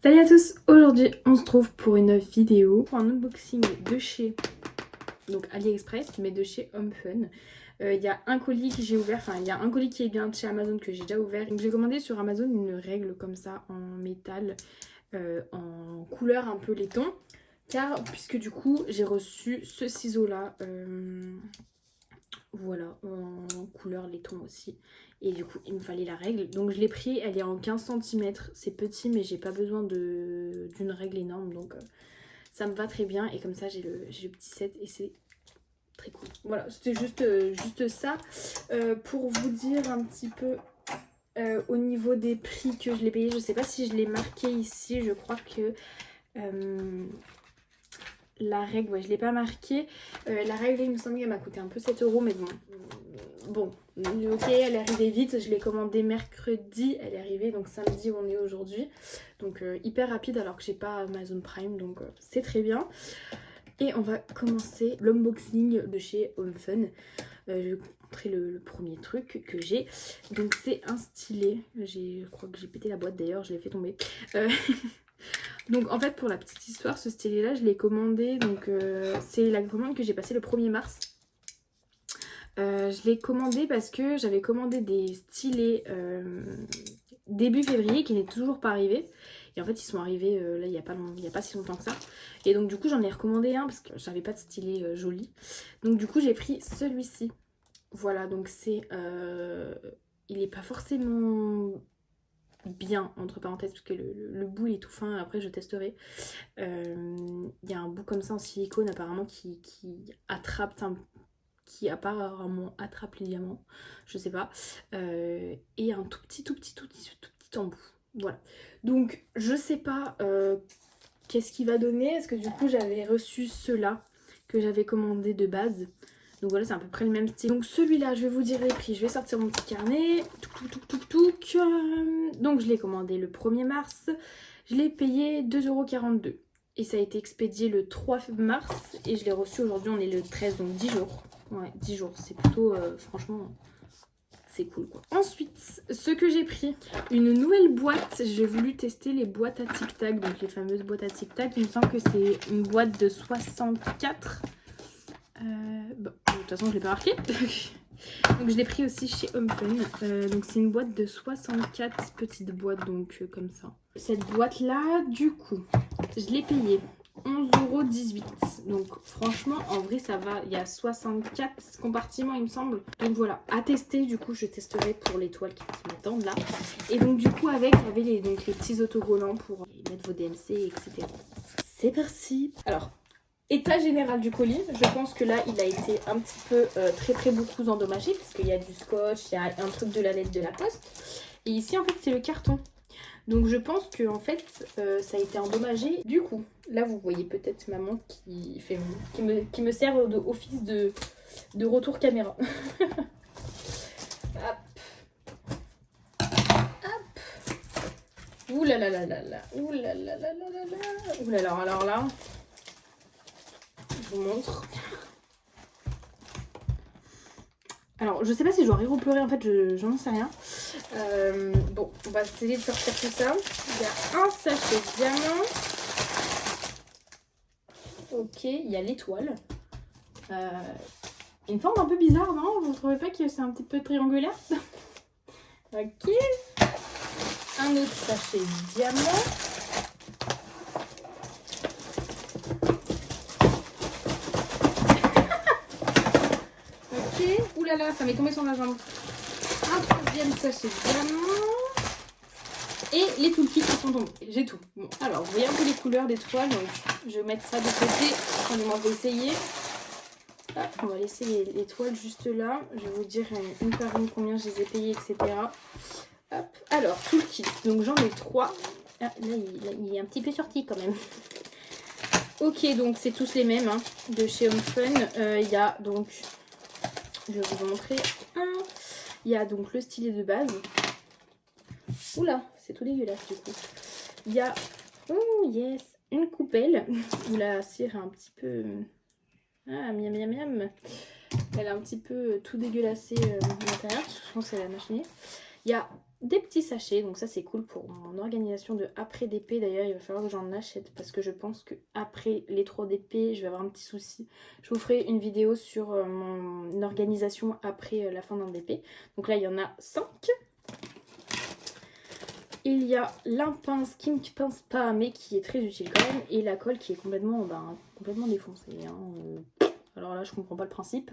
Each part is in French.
Salut à tous, aujourd'hui on se trouve pour une vidéo, pour un unboxing de chez donc AliExpress mais de chez Home Fun. Il y a un colis que j'ai ouvert, enfin il y a un colis qui est bien de chez Amazon que j'ai déjà ouvert. Donc j'ai commandé sur Amazon une règle comme ça en métal, en couleur un peu laiton. Car puisque du coup j'ai reçu ce ciseau là, voilà, en couleur laiton aussi. Et du coup, il me fallait la règle. Donc je l'ai pris, elle est en 15 cm. C'est petit, mais j'ai pas besoin d'une règle énorme. Donc ça me va très bien. Et comme ça, j'ai le petit set et c'est très cool. Voilà, c'était juste ça. Pour vous dire un petit peu au niveau des prix que je l'ai payé. Je sais pas si je l'ai marqué ici. Je crois que... la règle, ouais, je l'ai pas marqué. La règle, il me semble qu'elle m'a coûté un peu 7 €, mais bon. Bon, ok, elle est arrivée vite. Je l'ai commandée mercredi, elle est arrivée donc samedi où on est aujourd'hui. Donc hyper rapide alors que j'ai pas Amazon Prime, donc c'est très bien. Et on va commencer l'unboxing de chez Home Fun. Je vais vous montrer le premier truc que j'ai. Donc c'est un stylet. Je crois que j'ai pété la boîte d'ailleurs, je l'ai fait tomber. Donc en fait pour la petite histoire, ce stylet là je l'ai commandé, donc c'est la commande que j'ai passée le 1er mars. Je l'ai commandé parce que j'avais commandé des stylets début février qui n'est toujours pas arrivé. Et en fait ils sont arrivés là il n'y a pas si longtemps que ça. Et donc du coup j'en ai recommandé un parce que j'avais pas de stylet joli. Donc du coup j'ai pris celui-ci. Voilà, donc c'est... il n'est pas forcément bien entre parenthèses parce que le bout il est tout fin, après je testerai. Il y a un bout comme ça en silicone apparemment qui attrape qui apparemment attrape les diamants, je sais pas, et un tout petit embout, voilà. Donc je sais pas qu'est-ce qu'il va donner, est-ce que du coup j'avais reçu ceux-là que j'avais commandé de base. Donc voilà, c'est à peu près le même style. Donc celui-là, je vais vous dire les prix. Je vais sortir mon petit carnet. Donc je l'ai commandé le 1er mars. Je l'ai payé 2,42 €. Et ça a été expédié le 3 mars. Et je l'ai reçu aujourd'hui, on est le 13, donc 10 jours. Ouais, 10 jours. C'est plutôt, franchement, c'est cool quoi. Ensuite, ce que j'ai pris, une nouvelle boîte. J'ai voulu tester les boîtes à tic-tac. Donc les fameuses boîtes à tic-tac. Il me semble que c'est une boîte de 64. Bon, de toute façon je l'ai pas marqué. Donc je l'ai pris aussi chez Home Fun. Donc c'est une boîte de 64 petites boîtes, donc comme ça. Cette boîte là, du coup, je l'ai payée 11,18 €. Donc franchement en vrai ça va. Il y a 64 compartiments il me semble. Donc voilà, à tester. Du coup je testerai pour les toiles qui m'attendent là. Et donc du coup avec il y avait les petits autocollants pour mettre vos DMC, etc. C'est parti. Alors, état général du colis, je pense que là il a été un petit peu très beaucoup endommagé parce qu'il y a du scotch, il y a un truc de la lettre de la poste. Et ici en fait c'est le carton. Donc je pense que en fait ça a été endommagé. Du coup, là vous voyez peut-être ma montre qui me sert d'office de retour caméra. Hop. Hop. Ouh là là là là là. Ouh là là là là là là. Ouh là là, alors là. Je vous montre. Alors, je sais pas si je dois rire ou pleurer, en fait, j'en sais rien. Bon, on va essayer de sortir tout ça. Il y a un sachet de diamant. Ok, il y a l'étoile. Une forme un peu bizarre, non? Vous ne trouvez pas que c'est un petit peu triangulaire? Ok. Un autre sachet de diamant. Ouh là là, ça m'est tombé sur la jambe. Un troisième sachet de diamant. Et les toolkits qui sont tombés. J'ai tout. Bon, alors, vous voyez un peu les couleurs des toiles. Donc, je vais mettre ça de côté. On va essayer. Hop, on va laisser les toiles juste là. Je vais vous dire une par une combien je les ai payées, etc. Hop. Alors, toolkit. Donc, j'en ai 3. Ah, là, il est un petit peu sorti quand même. Ok, donc c'est tous les mêmes hein, de chez Home Fun. Il y a donc... Je vais vous montrer un. Il y a donc le stylet de base. Oula, c'est tout dégueulasse du coup. Il y a, oh yes, une coupelle où la cire est un petit peu... Ah, miam miam miam. Elle est un petit peu tout dégueulassée à l'intérieur. Je pense que c'est la machine. Il y a des petits sachets, donc ça c'est cool pour mon organisation de après DP. D'ailleurs il va falloir que j'en achète parce que je pense que après les 3 DP je vais avoir un petit souci. Je vous ferai une vidéo sur mon organisation après la fin d'un DP. Donc là il y en a 5. Il y a l'impince qui ne pince pas mais qui est très utile quand même, et la colle qui est complètement, complètement défoncée. Hein. Alors là je comprends pas le principe.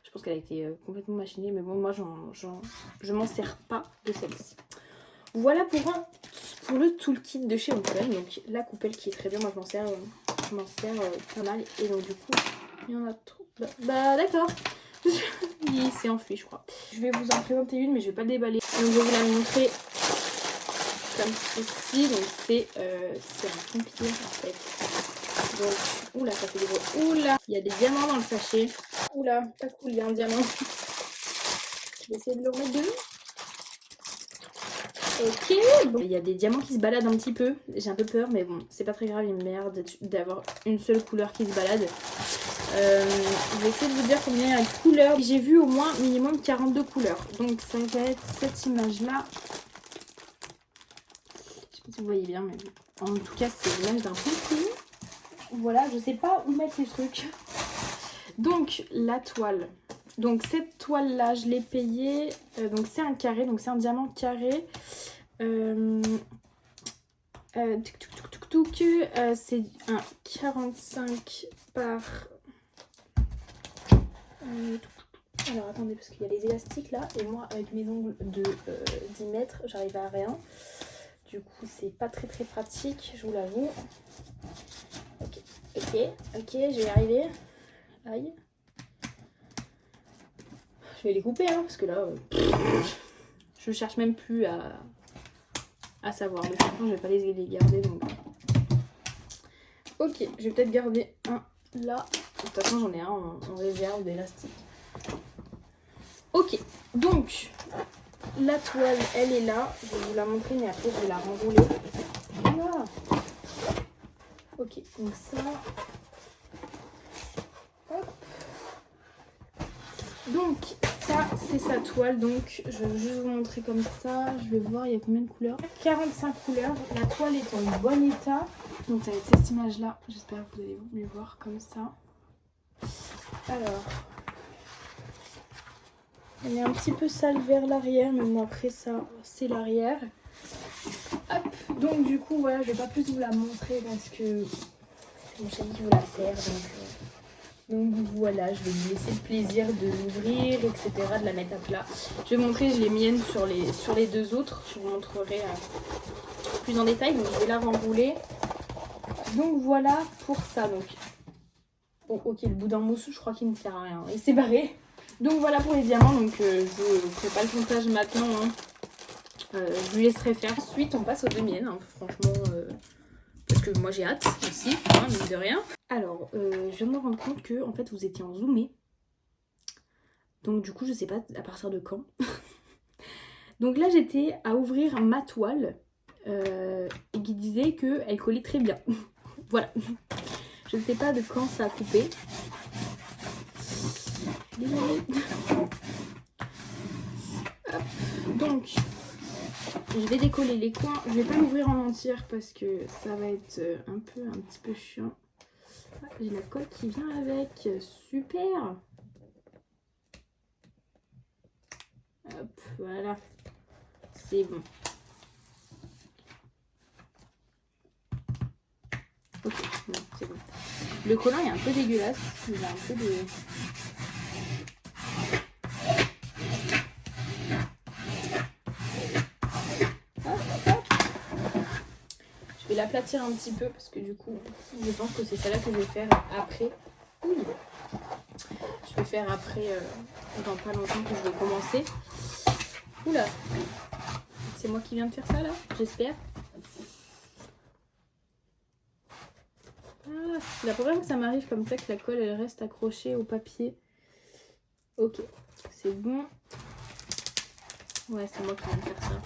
Je pense qu'elle a été complètement machinée, mais bon, moi, je m'en sers pas de celle-ci. Voilà pour le toolkit de chez Oncle. Donc, la coupelle qui est très bien. Moi, je m'en sers pas mal. Et donc, du coup, il y en a trop. Bah d'accord. Il s'est enfui, je crois. Je vais vous en présenter une, mais je vais pas déballer. Donc, je vais vous la montrer comme ceci. Donc, c'est un pompier, en fait. Donc, oula, ça fait des bruits. Oula, il y a des diamants dans le sachet. Oula, pas cool, il y a un diamant. Je vais essayer de le remettre dedans. Ok, bon. Il y a des diamants qui se baladent un petit peu. J'ai un peu peur, mais bon, c'est pas très grave. Il merde d'avoir une seule couleur qui se balade. Je vais essayer de vous dire combien il y a de couleurs. J'ai vu au moins minimum 42 couleurs. Donc ça va être cette image-là. Je sais pas si vous voyez bien, mais en tout cas, c'est l'image d'un pompier. Voilà, je sais pas où mettre les trucs. Donc la toile. Donc cette toile là je l'ai payée. Donc c'est un carré, donc c'est un diamant carré. C'est un 45 par. Alors attendez, parce qu'il y a les élastiques là. Et moi avec mes ongles de 10 mètres, j'arrive à rien. Du coup c'est pas très pratique, je vous l'avoue. Ok, je vais y arriver. Aïe. Je vais les couper, hein, parce que là, je cherche même plus à savoir. Mais franchement, je vais pas les garder. Donc. Ok, je vais peut-être garder un là. De toute façon, j'en ai un en réserve d'élastique. Ok, donc, la toile, elle est là. Je vais vous la montrer, mais après, je vais la renrouler. Voilà. Ok, donc ça... Hop. Donc ça c'est sa toile, donc je vais juste vous montrer comme ça. Je vais voir il y a combien de couleurs. 45 couleurs, la toile est en bon état. Donc ça va être cette image là, j'espère que vous allez mieux voir comme ça. Alors, elle est un petit peu sale vers l'arrière, mais bon après ça c'est l'arrière. Hop, donc du coup voilà, je vais pas plus vous la montrer parce que c'est mon chéri qui veut la faire. Donc voilà, je vais vous laisser le plaisir de l'ouvrir, etc., de la mettre à plat. Je vais montrer les miennes sur les deux autres. Je vous montrerai plus en détail. Donc je vais la renrouler. Donc voilà pour ça. Donc bon, ok, le bout d'un mousse, je crois qu'il ne sert à rien. Il s'est barré. Donc voilà pour les diamants. Donc je ne ferai pas le comptage maintenant. Hein. Je lui laisserai faire. Ensuite, on passe aux deux miennes. Hein. Franchement, parce que moi j'ai hâte aussi, hein, mine de rien. Alors, je viens de me rendre compte que en fait vous étiez en zoomé. Donc du coup, je sais pas à partir de quand. Donc là, j'étais à ouvrir ma toile et qui disait qu'elle collait très bien. Voilà. Je ne sais pas de quand ça a coupé. Désolée. Donc, je vais décoller les coins. Je vais pas l'ouvrir en entière parce que ça va être un petit peu chiant. J'ai la colle qui vient avec. Super. Hop, voilà. C'est bon. Ok, bon, c'est bon. Le collant est un peu dégueulasse. Il a un peu de... Je vais l'aplatir un petit peu parce que du coup, je pense que c'est celle-là que je vais faire après. Oui. Je vais faire après, dans pas longtemps que je vais commencer. Oula. C'est moi qui viens de faire ça là, j'espère. Ah, c'est la première fois que ça m'arrive comme ça, que la colle elle reste accrochée au papier. Ok, c'est bon. Ouais, c'est moi qui viens de faire ça.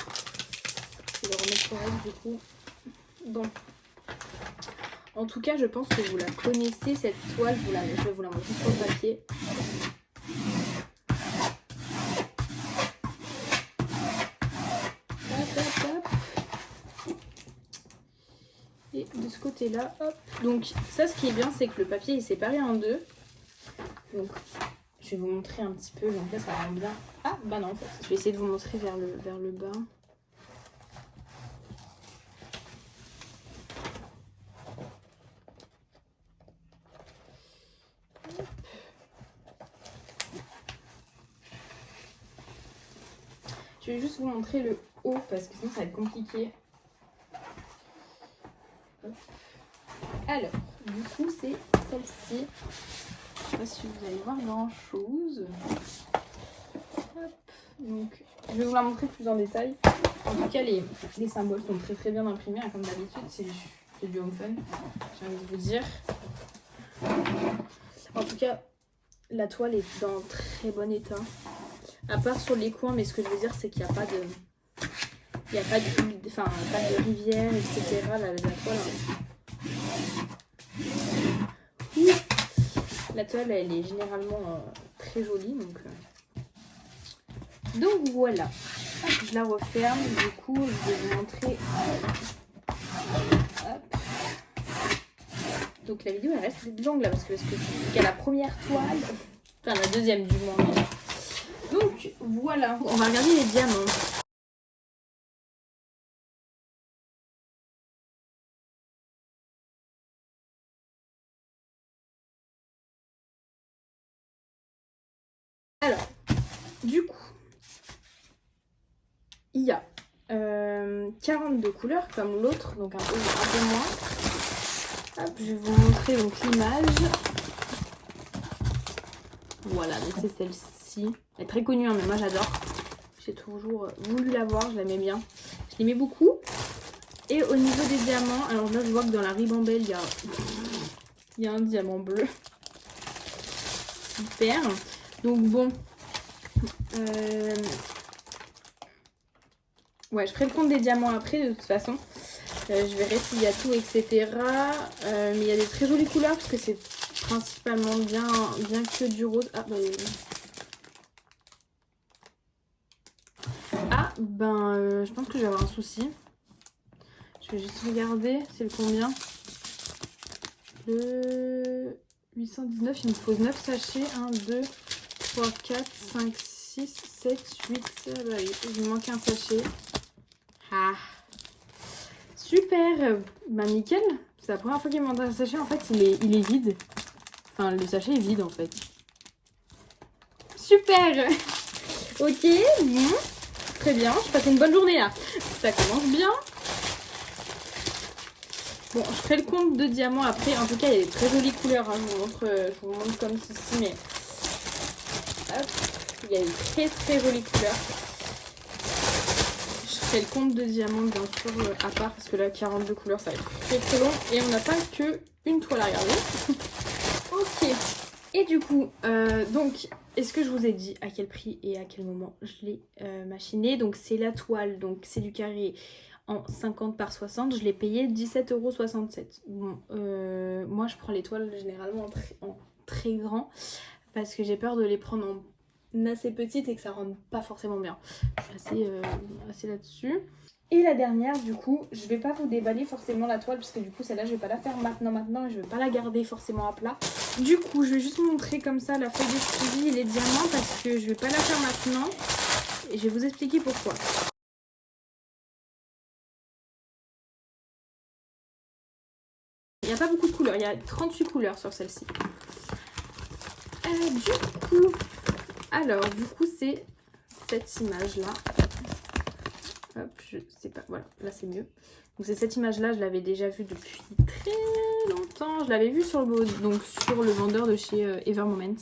Je vais le remettre correct du coup. Bon. En tout cas, je pense que vous la connaissez cette toile. Je vais vous la montrer sur le papier. Et de ce côté-là, hop. Donc ça, ce qui est bien, c'est que le papier est séparé en deux. Donc je vais vous montrer un petit peu. Donc là, ça rend bien. Ah, bah non, en fait. Je vais essayer de vous montrer vers le bas. Je vais juste vous montrer le haut parce que sinon ça va être compliqué. Hop. Alors, du coup, c'est celle-ci. Je sais pas si vous allez voir grand chose. Hop. Donc, je vais vous la montrer plus en détail. En tout cas, les symboles sont très très bien imprimés. Comme d'habitude, c'est du home fun. J'ai envie de vous dire. En tout cas, la toile est dans très bon état. À part sur les coins, mais ce que je veux dire, c'est qu'il n'y a pas de... Il n'y a pas de rivière, etc. La toile... La toile, elle est généralement très jolie. Donc voilà. Hop, je la referme. Du coup, je vais vous montrer... Hop. Donc la vidéo, elle reste longue là, parce que il y a la première toile. Enfin, la deuxième du moins. Donc voilà. On va regarder les diamants. Alors, du coup, il y a 42 couleurs comme l'autre, donc un peu moins. Hop, je vais vous montrer donc l'image. Voilà, donc c'est celle-ci. Elle est très connue, hein, mais moi j'adore. J'ai toujours voulu la voir, je l'aimais bien. Je l'aimais beaucoup. Et au niveau des diamants, alors là je vois que dans la ribambelle, il y a un diamant bleu. Super. Donc bon, ouais, je ferai le compte des diamants après de toute façon. Je verrai s'il y a tout, etc. Mais il y a des très jolies couleurs parce que c'est principalement bien que du rose. Ah, je pense que je vais avoir un souci. Je vais juste regarder, c'est le combien. Le 819, il me faut 9 sachets. 1, 2, 3, 4, 5, 6, 7, 8. Bah oui, il me manque un sachet. Ah, super. Bah nickel. C'est la première fois qu'il me manque un sachet. En fait, il est vide. Enfin, le sachet est vide en fait. Super. Ok, bon. Très bien, je passe une bonne journée là. Ça commence bien. Bon, je ferai le compte de diamants après. En tout cas, il y a des très jolies couleurs. Hein. Je vous montre comme ceci, mais... Hop. Il y a des très très jolies couleurs. Je ferai le compte de diamants, bien sûr, à part. Parce que là, 42 couleurs, ça va être très très long. Et on n'a pas que une toile à regarder. Ok. Et du coup, donc, est-ce que je vous ai dit à quel prix et à quel moment je l'ai machiné? Donc, c'est la toile. Donc, c'est du carré en 50 par 60, je l'ai payé 17,67 €. Bon, moi je prends les toiles généralement en très grand parce que j'ai peur de les prendre en assez petite et que ça rende pas forcément bien. Je suis assez là-dessus. Et la dernière, du coup, je vais pas vous déballer forcément la toile parce que du coup celle-là je vais pas la faire maintenant et je vais pas la garder forcément à plat. Du coup, je vais juste vous montrer comme ça la feuille de suivi et les diamants parce que je vais pas la faire maintenant et je vais vous expliquer pourquoi. Il n'y a pas beaucoup de couleurs, il y a 38 couleurs sur celle-ci. Du coup, c'est cette image-là. Hop, je sais pas, voilà, là c'est mieux. Donc c'est cette image-là, je l'avais déjà vue depuis très longtemps. Je l'avais vue sur le vendeur de chez Evermoment.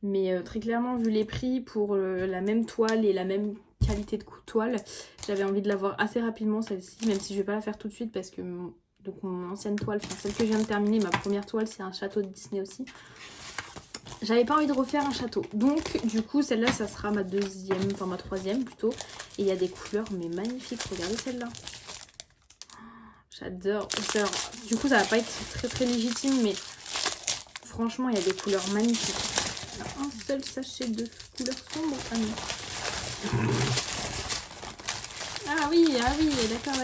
Mais très clairement, vu les prix pour la même toile et la même qualité de toile, j'avais envie de la voir assez rapidement celle-ci, même si je vais pas la faire tout de suite parce que... Donc mon ancienne toile, enfin celle que je viens de terminer, ma première toile, c'est un château de Disney aussi. J'avais pas envie de refaire un château. Donc du coup celle-là, ça sera ma troisième plutôt. Et il y a des couleurs mais magnifiques. Regardez celle-là. J'adore. Du coup ça va pas être très très légitime, mais franchement il y a des couleurs magnifiques. Il y a un seul sachet de couleur sombre. Ah non. Ah oui, d'accord.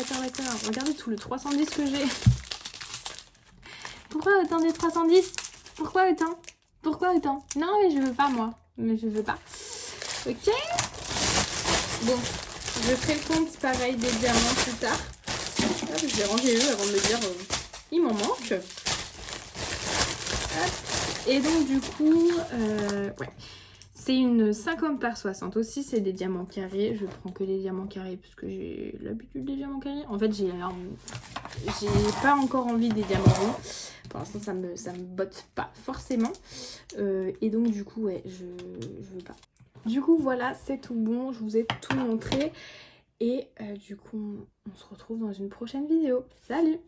Regardez tout le 310 que j'ai. Pourquoi autant de 310? Pourquoi autant? Pourquoi autant? Non, mais je veux pas, moi. Mais je veux pas. Ok. Bon, je ferai le compte, pareil, des diamants plus tard. Hop, je vais ranger eux avant de me dire, il m'en manque. Hop. Et donc, du coup, ouais. C'est une 50 par 60 aussi, c'est des diamants carrés. Je prends que des diamants carrés parce que j'ai l'habitude des diamants carrés. En fait, j'ai pas encore envie des diamants ronds. Pour l'instant, ça me botte pas forcément. Et donc, du coup, ouais, je veux pas. Du coup, voilà, c'est tout bon. Je vous ai tout montré. Et du coup, on se retrouve dans une prochaine vidéo. Salut!